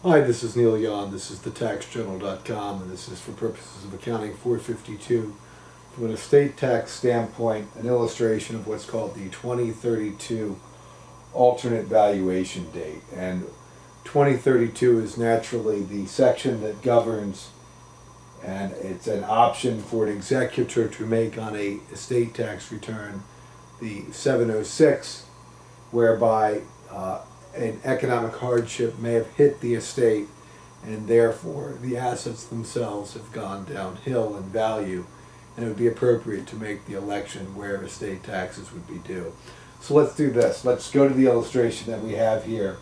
Hi, this is Neil Yon. This is thetaxjournal.com, and this is for purposes of accounting 452. From an estate tax standpoint, an illustration of what's called the 2032 alternate valuation date. And 2032 is naturally the section that governs, and it's an option for an executor to make on a estate tax return, the 706, whereby an economic hardship may have hit the estate, and therefore the assets themselves have gone downhill in value, and it would be appropriate to make the election where estate taxes would be due. So let's do this. Let's go to the illustration that we have here.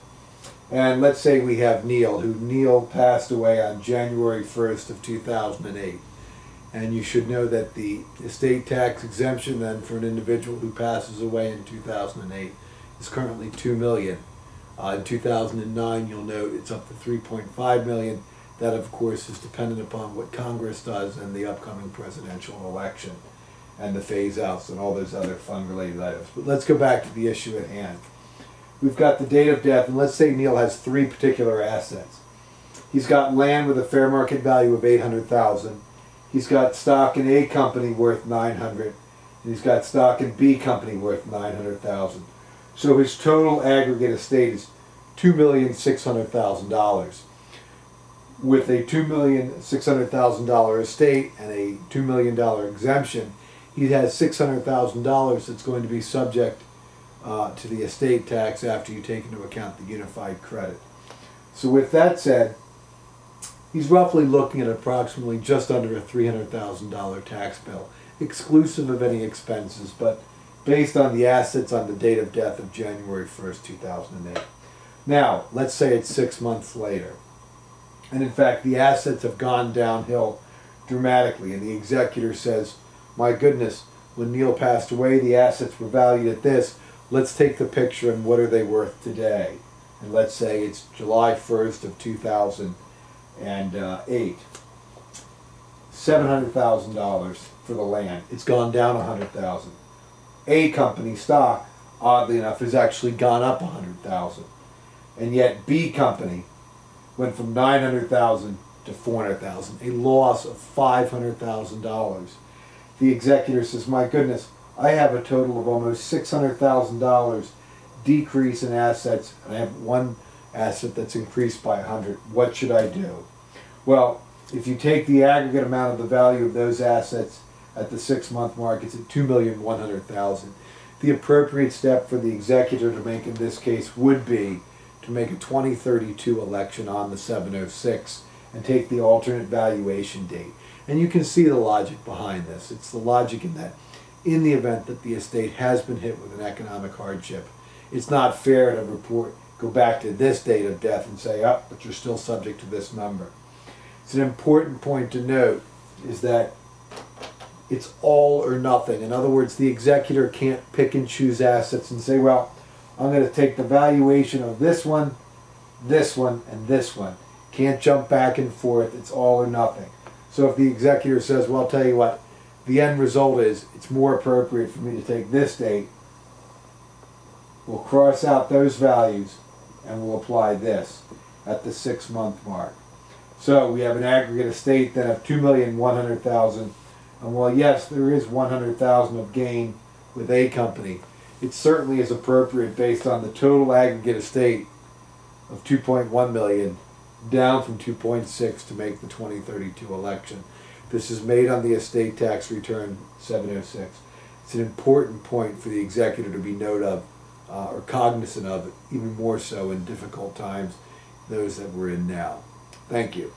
And let's say we have Neil passed away on January 1st of 2008. And you should know that the estate tax exemption then for an individual who passes away in 2008 is currently $2 million. In 2009, you'll note it's up to $3.5 million. That, of course, is dependent upon what Congress does and the upcoming presidential election and the phase-outs and all those other fund-related items. But let's go back to the issue at hand. We've got the date of death, and let's say Neil has three particular assets. He's got land with a fair market value of $800,000. He's got stock in A company worth $900,000, and he's got stock in B company worth $900,000. So his total aggregate estate is $2,600,000. With a $2,600,000 estate and a $2 million exemption, he has $600,000 that's going to be subject to the estate tax after you take into account the unified credit. So with that said, he's roughly looking at approximately just under a $300,000 tax bill, exclusive of any expenses, but based on the assets on the date of death of January 1st, 2008. Now, let's say it's 6 months later. And in fact, the assets have gone downhill dramatically, and the executor says, my goodness, when Neil passed away, the assets were valued at this. Let's take the picture and what are they worth today? And let's say it's July 1st of 2008. $700,000 for the land. It's gone down $100,000. A company stock, oddly enough, has actually gone up $100,000. And yet B company went from $900,000 to $400,000, a loss of $500,000. The executor says, my goodness, I have a total of almost $600,000 decrease in assets, and I have one asset that's increased by 100. What should I do? Well, if you take the aggregate amount of the value of those assets at the 6-month mark, it's at $2,100,000. The appropriate step for the executor to make in this case would be to make a 2032 election on the 706 and take the alternate valuation date. And you can see the logic behind this. It's the logic in that in the event that the estate has been hit with an economic hardship, it's not fair to go back to this date of death and say, oh, but you're still subject to this number. It's an important point to note is that it's all or nothing. In other words, the executor can't pick and choose assets and say, well, I'm going to take the valuation of this one, and this one. Can't jump back and forth. It's all or nothing. So if the executor says, well, I'll tell you what, the end result is it's more appropriate for me to take this date, we'll cross out those values, and we'll apply this at the 6-month mark. So we have an aggregate estate then of $2,100,000. And while yes, there is $100,000 of gain with A company, it certainly is appropriate based on the total aggregate estate of $2.1 million, down from $2.6 to make the 2032 election. This is made on the estate tax return 706. It's an important point for the executor to be note of or cognizant of, even more so in difficult times, those that we're in now. Thank you.